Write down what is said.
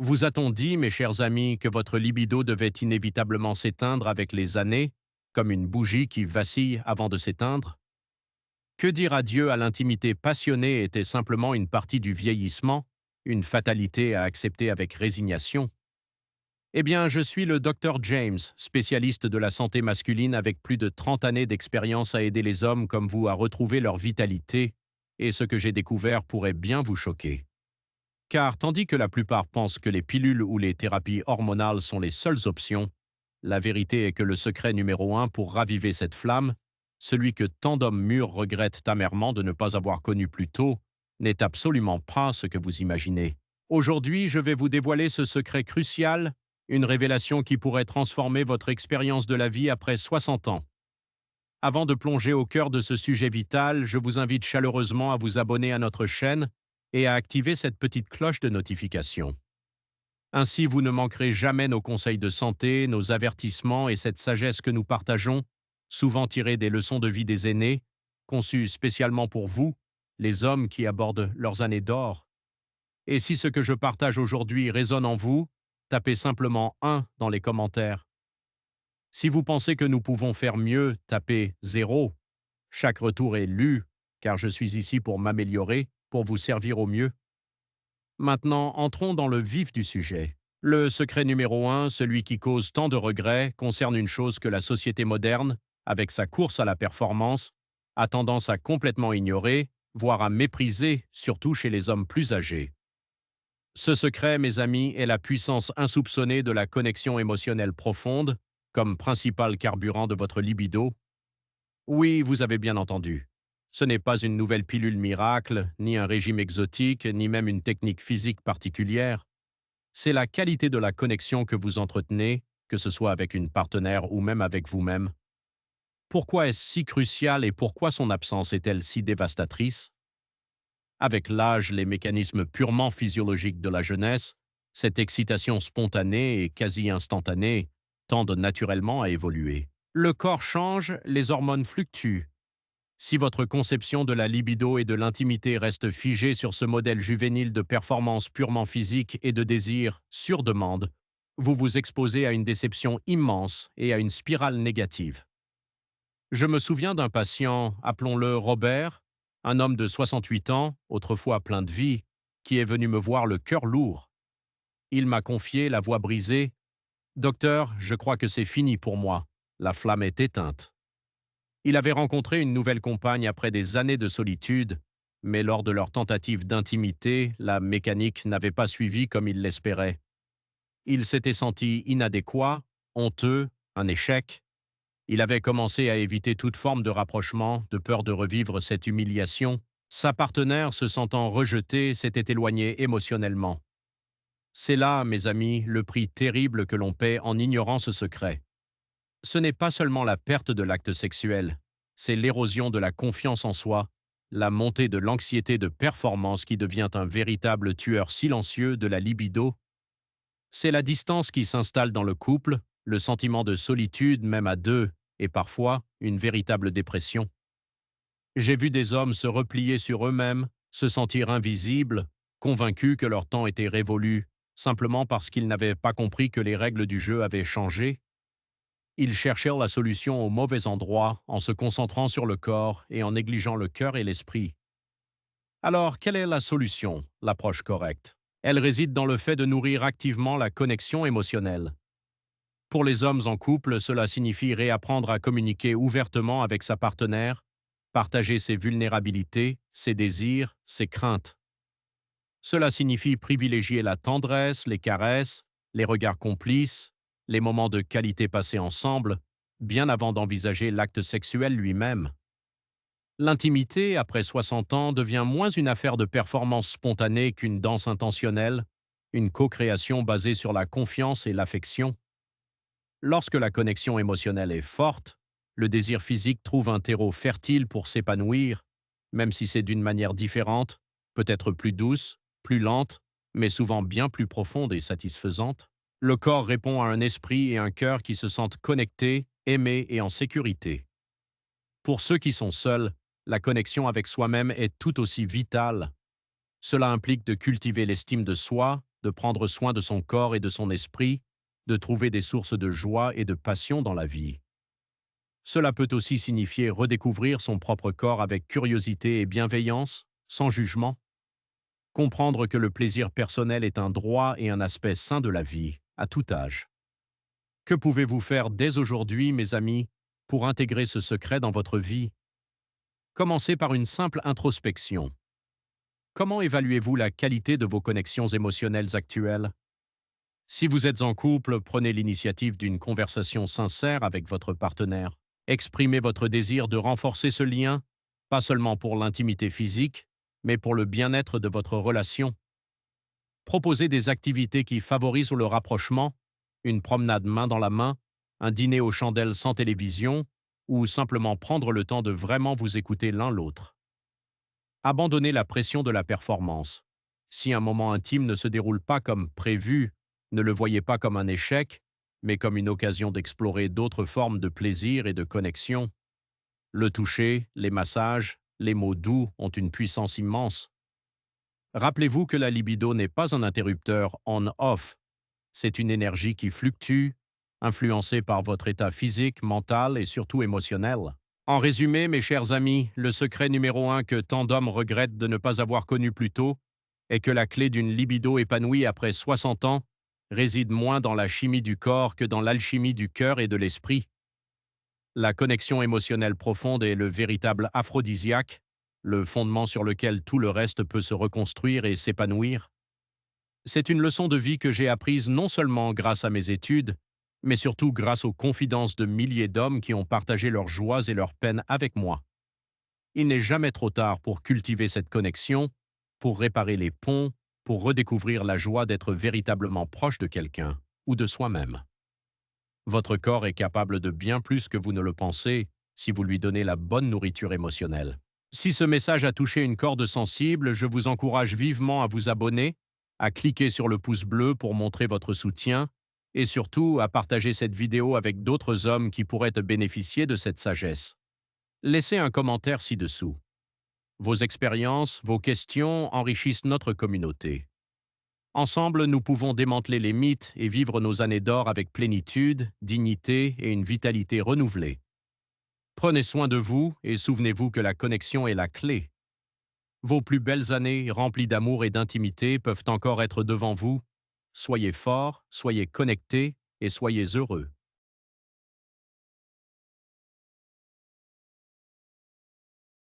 Vous a-t-on dit, mes chers amis, que votre libido devait inévitablement s'éteindre avec les années, comme une bougie qui vacille avant de s'éteindre? Que dire adieu à l'intimité passionnée était simplement une partie du vieillissement, une fatalité à accepter avec résignation? Eh bien, je suis le Dr James, spécialiste de la santé masculine avec plus de 30 années d'expérience à aider les hommes comme vous à retrouver leur vitalité, et ce que j'ai découvert pourrait bien vous choquer. Car tandis que la plupart pensent que les pilules ou les thérapies hormonales sont les seules options, la vérité est que le secret numéro un pour raviver cette flamme, celui que tant d'hommes mûrs regrettent amèrement de ne pas avoir connu plus tôt, n'est absolument pas ce que vous imaginez. Aujourd'hui, je vais vous dévoiler ce secret crucial, une révélation qui pourrait transformer votre expérience de la vie après 60 ans. Avant de plonger au cœur de ce sujet vital, je vous invite chaleureusement à vous abonner à notre chaîne et à activer cette petite cloche de notification. Ainsi, vous ne manquerez jamais nos conseils de santé, nos avertissements et cette sagesse que nous partageons, souvent tirée des leçons de vie des aînés, conçues spécialement pour vous, les hommes qui abordent leurs années d'or. Et si ce que je partage aujourd'hui résonne en vous, tapez simplement 1 dans les commentaires. Si vous pensez que nous pouvons faire mieux, tapez 0. Chaque retour est lu, car je suis ici pour m'améliorer, pour vous servir au mieux. Maintenant, entrons dans le vif du sujet. Le secret numéro 1, celui qui cause tant de regrets, concerne une chose que la société moderne, avec sa course à la performance, a tendance à complètement ignorer, voire à mépriser, surtout chez les hommes plus âgés. Ce secret, mes amis, est la puissance insoupçonnée de la connexion émotionnelle profonde, comme principal carburant de votre libido. Oui, vous avez bien entendu. Ce n'est pas une nouvelle pilule miracle, ni un régime exotique, ni même une technique physique particulière. C'est la qualité de la connexion que vous entretenez, que ce soit avec une partenaire ou même avec vous-même. Pourquoi est-ce si crucial et pourquoi son absence est-elle si dévastatrice? Avec l'âge, les mécanismes purement physiologiques de la jeunesse, cette excitation spontanée et quasi instantanée, tendent naturellement à évoluer. Le corps change, les hormones fluctuent. Si votre conception de la libido et de l'intimité reste figée sur ce modèle juvénile de performance purement physique et de désir sur demande, vous vous exposez à une déception immense et à une spirale négative. Je me souviens d'un patient, appelons-le Robert, un homme de 68 ans, autrefois plein de vie, qui est venu me voir le cœur lourd. Il m'a confié, la voix brisée: «Docteur, je crois que c'est fini pour moi. La flamme est éteinte.» Il avait rencontré une nouvelle compagne après des années de solitude, mais lors de leur tentative d'intimité, la mécanique n'avait pas suivi comme il l'espérait. Il s'était senti inadéquat, honteux, un échec. Il avait commencé à éviter toute forme de rapprochement, de peur de revivre cette humiliation. Sa partenaire, se sentant rejetée, s'était éloignée émotionnellement. C'est là, mes amis, le prix terrible que l'on paie en ignorant ce secret. Ce n'est pas seulement la perte de l'acte sexuel, c'est l'érosion de la confiance en soi, la montée de l'anxiété de performance qui devient un véritable tueur silencieux de la libido. C'est la distance qui s'installe dans le couple, le sentiment de solitude même à deux, et parfois une véritable dépression. J'ai vu des hommes se replier sur eux-mêmes, se sentir invisibles, convaincus que leur temps était révolu, simplement parce qu'ils n'avaient pas compris que les règles du jeu avaient changé. Ils cherchèrent la solution au mauvais endroit en se concentrant sur le corps et en négligeant le cœur et l'esprit. Alors, quelle est la solution, l'approche correcte? Elle réside dans le fait de nourrir activement la connexion émotionnelle. Pour les hommes en couple, cela signifie réapprendre à communiquer ouvertement avec sa partenaire, partager ses vulnérabilités, ses désirs, ses craintes. Cela signifie privilégier la tendresse, les caresses, les regards complices, les moments de qualité passés ensemble, bien avant d'envisager l'acte sexuel lui-même. L'intimité, après 60 ans, devient moins une affaire de performance spontanée qu'une danse intentionnelle, une co-création basée sur la confiance et l'affection. Lorsque la connexion émotionnelle est forte, le désir physique trouve un terreau fertile pour s'épanouir, même si c'est d'une manière différente, peut-être plus douce, plus lente, mais souvent bien plus profonde et satisfaisante. Le corps répond à un esprit et un cœur qui se sentent connectés, aimés et en sécurité. Pour ceux qui sont seuls, la connexion avec soi-même est tout aussi vitale. Cela implique de cultiver l'estime de soi, de prendre soin de son corps et de son esprit, de trouver des sources de joie et de passion dans la vie. Cela peut aussi signifier redécouvrir son propre corps avec curiosité et bienveillance, sans jugement. Comprendre que le plaisir personnel est un droit et un aspect sain de la vie, à tout âge. Que pouvez-vous faire dès aujourd'hui, mes amis, pour intégrer ce secret dans votre vie? Commencez par une simple introspection. Comment évaluez-vous la qualité de vos connexions émotionnelles actuelles? Si vous êtes en couple, prenez l'initiative d'une conversation sincère avec votre partenaire. Exprimez votre désir de renforcer ce lien, pas seulement pour l'intimité physique, mais pour le bien-être de votre relation. Proposez des activités qui favorisent le rapprochement, une promenade main dans la main, un dîner aux chandelles sans télévision, ou simplement prendre le temps de vraiment vous écouter l'un l'autre. Abandonnez la pression de la performance. Si un moment intime ne se déroule pas comme prévu, ne le voyez pas comme un échec, mais comme une occasion d'explorer d'autres formes de plaisir et de connexion. Le toucher, les massages, les mots doux ont une puissance immense. Rappelez-vous que la libido n'est pas un interrupteur on-off, c'est une énergie qui fluctue, influencée par votre état physique, mental et surtout émotionnel. En résumé, mes chers amis, le secret numéro 1 que tant d'hommes regrettent de ne pas avoir connu plus tôt est que la clé d'une libido épanouie après 60 ans réside moins dans la chimie du corps que dans l'alchimie du cœur et de l'esprit. La connexion émotionnelle profonde est le véritable aphrodisiaque, le fondement sur lequel tout le reste peut se reconstruire et s'épanouir. C'est une leçon de vie que j'ai apprise non seulement grâce à mes études, mais surtout grâce aux confidences de milliers d'hommes qui ont partagé leurs joies et leurs peines avec moi. Il n'est jamais trop tard pour cultiver cette connexion, pour réparer les ponts, pour redécouvrir la joie d'être véritablement proche de quelqu'un ou de soi-même. Votre corps est capable de bien plus que vous ne le pensez si vous lui donnez la bonne nourriture émotionnelle. Si ce message a touché une corde sensible, je vous encourage vivement à vous abonner, à cliquer sur le pouce bleu pour montrer votre soutien et surtout à partager cette vidéo avec d'autres hommes qui pourraient bénéficier de cette sagesse. Laissez un commentaire ci-dessous. Vos expériences, vos questions enrichissent notre communauté. Ensemble, nous pouvons démanteler les mythes et vivre nos années d'or avec plénitude, dignité et une vitalité renouvelée. Prenez soin de vous et souvenez-vous que la connexion est la clé. Vos plus belles années, remplies d'amour et d'intimité, peuvent encore être devant vous. Soyez forts, soyez connectés et soyez heureux.